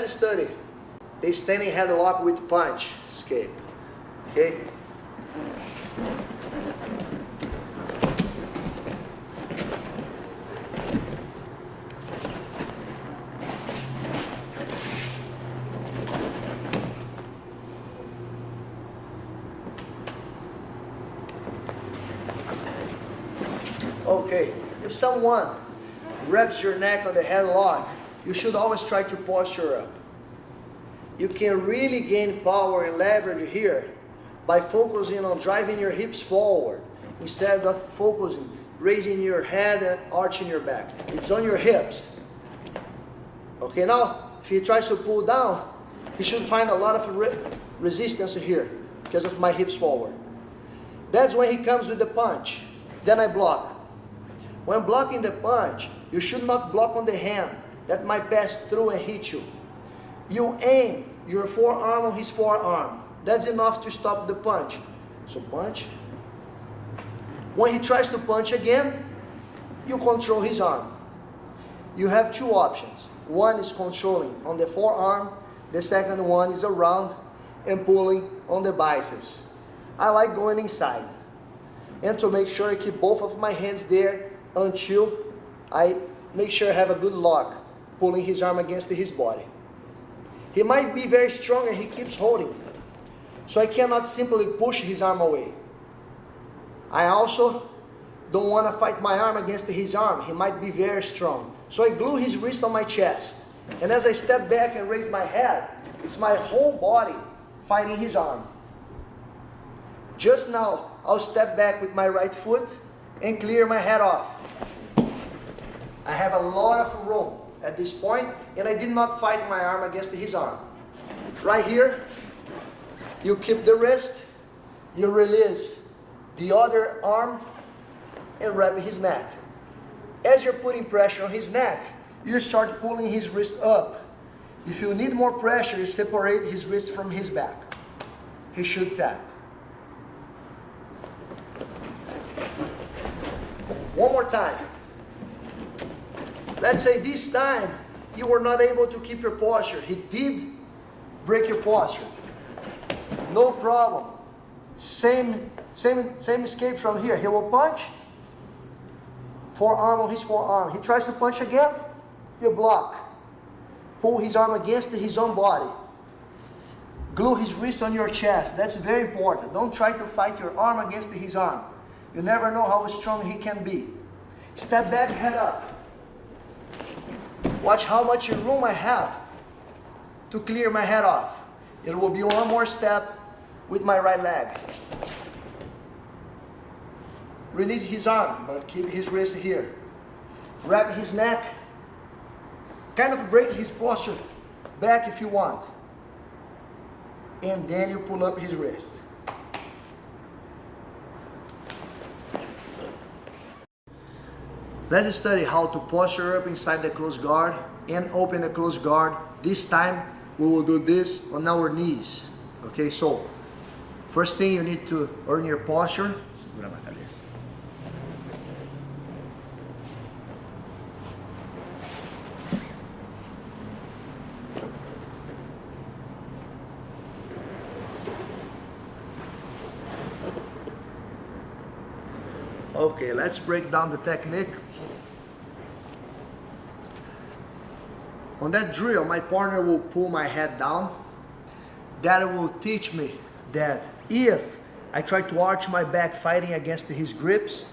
Study the standing headlock with punch escape. Okay? Okay, if someone wraps your neck on the headlock, you should always try to posture up. You can really gain power and leverage here by focusing on driving your hips forward instead of focusing, raising your head and arching your back. It's on your hips. Okay, now if he tries to pull down, he should find a lot of resistance here because of my hips forward. That's when he comes with the punch. Then I block. When blocking the punch, you should not block on the hand that might pass through and hit you. You aim your forearm on his forearm. That's enough to stop the punch. So punch. When he tries to punch again, you control his arm. You have two options. One is controlling on the forearm. The second one is around and pulling on the biceps. I like going inside. And to make sure I keep both of my hands there until I make sure I have a good lock, pulling his arm against his body. He might be very strong and he keeps holding, so I cannot simply push his arm away. I also don't want to fight my arm against his arm. He might be very strong. So I glue his wrist on my chest, and as I step back and raise my head, it's my whole body fighting his arm. Just now, I'll step back with my right foot and clear my head off. I have a lot of room at this point, and I did not fight my arm against his arm. Right here, you keep the wrist, you release the other arm, and wrap his neck. As you're putting pressure on his neck, you start pulling his wrist up. If you need more pressure, you separate his wrist from his back. He should tap. One more time. Let's say this time you were not able to keep your posture. He did break your posture. No problem. Same escape from here. He will punch. Forearm on his forearm. He tries to punch again. You block. Pull his arm against his own body. Glue his wrist on your chest. That's very important. Don't try to fight your arm against his arm. You never know how strong he can be. Step back, head up. Watch how much room I have to clear my head off. It will be one more step with my right leg. Release his arm, but keep his wrist here. Wrap his neck. Kind of break his posture back if you want. And then you pull up his wrist. Let's study how to posture up inside the close guard and open the close guard. This time we will do this on our knees. Okay, so first thing you need to earn your posture. Segura na cabeça. Okay, let's break down the technique. On that drill, my partner will pull my head down. That will teach me that if I try to arch my back fighting against his grips,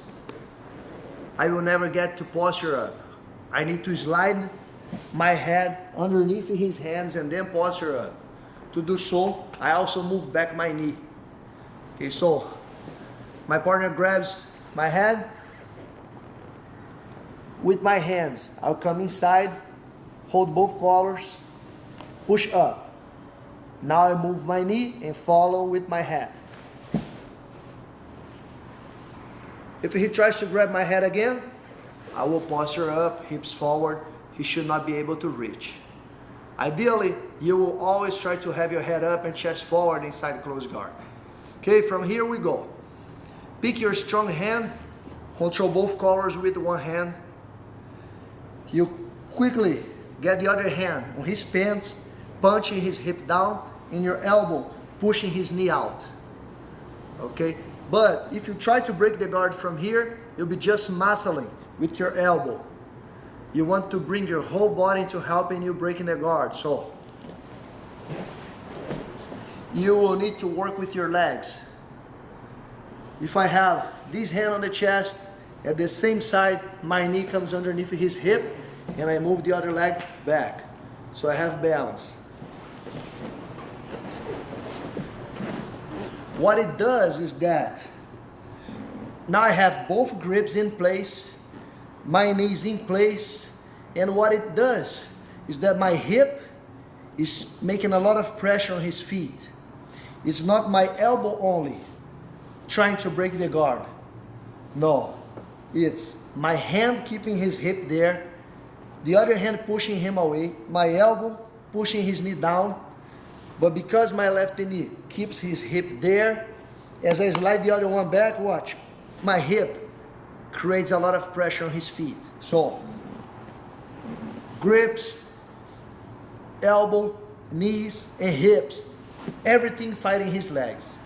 I will never get to posture up. I need to slide my head underneath his hands and then posture up. To do so, I also move back my knee. Okay, so my partner grabs my head. With my hands, I'll come inside, hold both collars, push up. Now I move my knee and follow with my head. If he tries to grab my head again, I will posture up, hips forward. He should not be able to reach. Ideally, you will always try to have your head up and chest forward inside close guard. Okay, from here we go. Pick your strong hand, control both collars with one hand. You quickly get the other hand on his pants, punching his hip down, and your elbow pushing his knee out. Okay? But if you try to break the guard from here, you'll be just muscling with your elbow. You want to bring your whole body to helping you breaking the guard. So you will need to work with your legs. If I have this hand on the chest, at the same side, my knee comes underneath his hip, and I move the other leg back. So I have balance. What it does is that now I have both grips in place, my knees in place, and what it does is that my hip is making a lot of pressure on his feet. It's not my elbow only trying to break the guard. No, it's my hand keeping his hip there, the other hand pushing him away, my elbow pushing his knee down, but because my left knee keeps his hip there, as I slide the other one back, watch, my hip creates a lot of pressure on his feet. So, grips, elbow, knees, and hips, everything fighting his legs.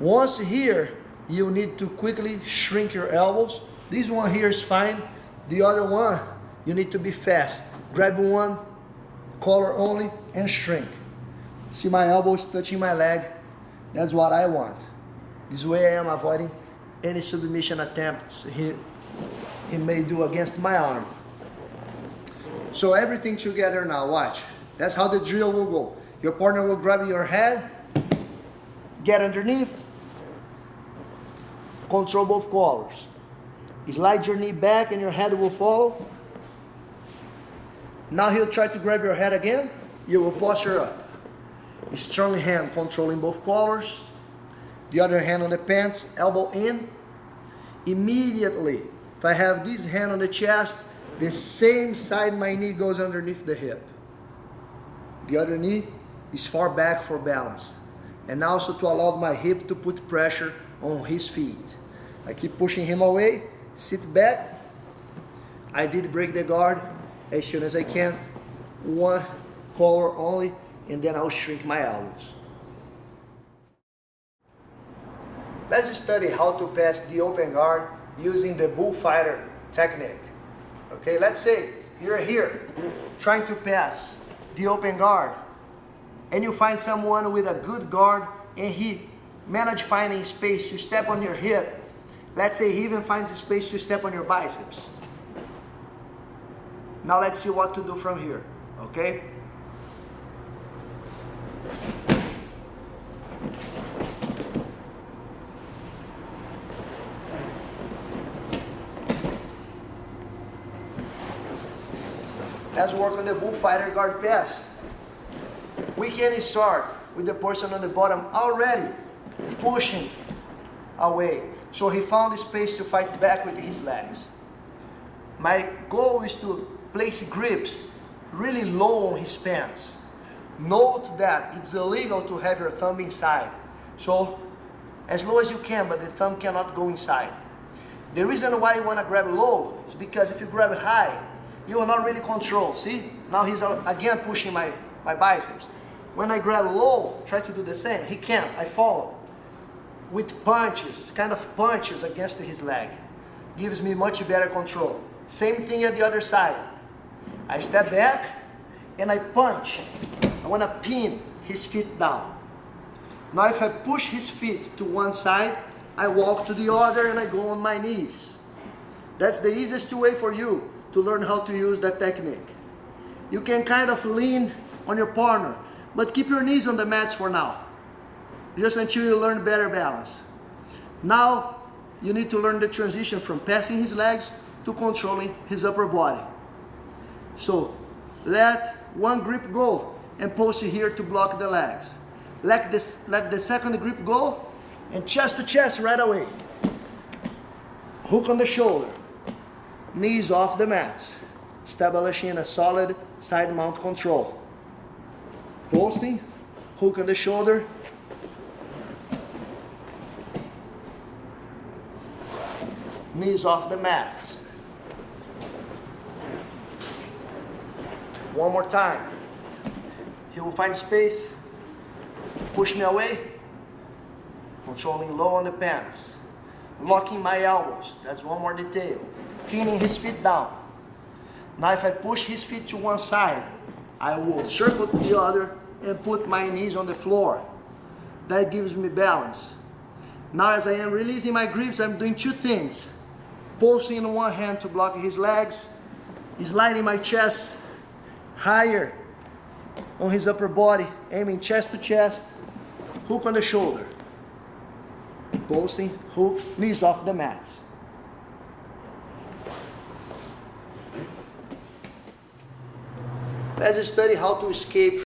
Once here, you need to quickly shrink your elbows. This one here is fine. The other one, you need to be fast. Grab one, collar only, and shrink. See my elbows touching my leg. That's what I want. This way I am avoiding any submission attempts he may do against my arm. So everything together now, watch. That's how the drill will go. Your partner will grab your head, get underneath, control both collars. Slide your knee back and your head will follow. Now he'll try to grab your head again. You will posture up. Strong hand controlling both collars. The other hand on the pants, elbow in. Immediately, if I have this hand on the chest, the same side my knee goes underneath the hip. The other knee is far back for balance. And also to allow my hip to put pressure on his feet. I keep pushing him away, sit back. I did break the guard as soon as I can. One collar only, and then I'll shrink my elbows. Let's study how to pass the open guard using the bullfighter technique. Okay, let's say you're here trying to pass the open guard, and you find someone with a good guard and he managed finding space to step on your hip. Let's say he even finds a space to step on your biceps. Now let's see what to do from here, okay? Let's work on the bullfighter guard pass. We can start with the person on the bottom already pushing away. So he found a space to fight back with his legs. My goal is to place grips really low on his pants. Note that it's illegal to have your thumb inside. So as low as you can, but the thumb cannot go inside. The reason why you want to grab low is because if you grab high, you will not really control. See? Now he's again pushing my biceps. When I grab low, try to do the same. He can't. I follow. With punches, kind of punches against his leg. Gives me much better control. Same thing at the other side. I step back and I punch. I want to pin his feet down. Now if I push his feet to one side, I walk to the other and I go on my knees. That's the easiest way for you to learn how to use that technique. You can kind of lean on your partner, but keep your knees on the mats for now, just until you learn better balance. Now you need to learn the transition from passing his legs to controlling his upper body. So let one grip go and post it here to block the legs. Let the second grip go and chest to chest right away. Hook on the shoulder. Knees off the mats, establishing a solid side mount control. Posting, hook on the shoulder. Knees off the mats. One more time. will find space, push me away, controlling low on the pants, locking my elbows, that's one more detail, pinning his feet down. Now if I push his feet to one side, I will circle to the other and put my knees on the floor. That gives me balance. Now as I am releasing my grips, I'm doing two things. Pulsing in one hand to block his legs, sliding my chest higher on his upper body, aiming chest to chest, hook on the shoulder. Pulsing, hook, knees off the mats. Let's study how to escape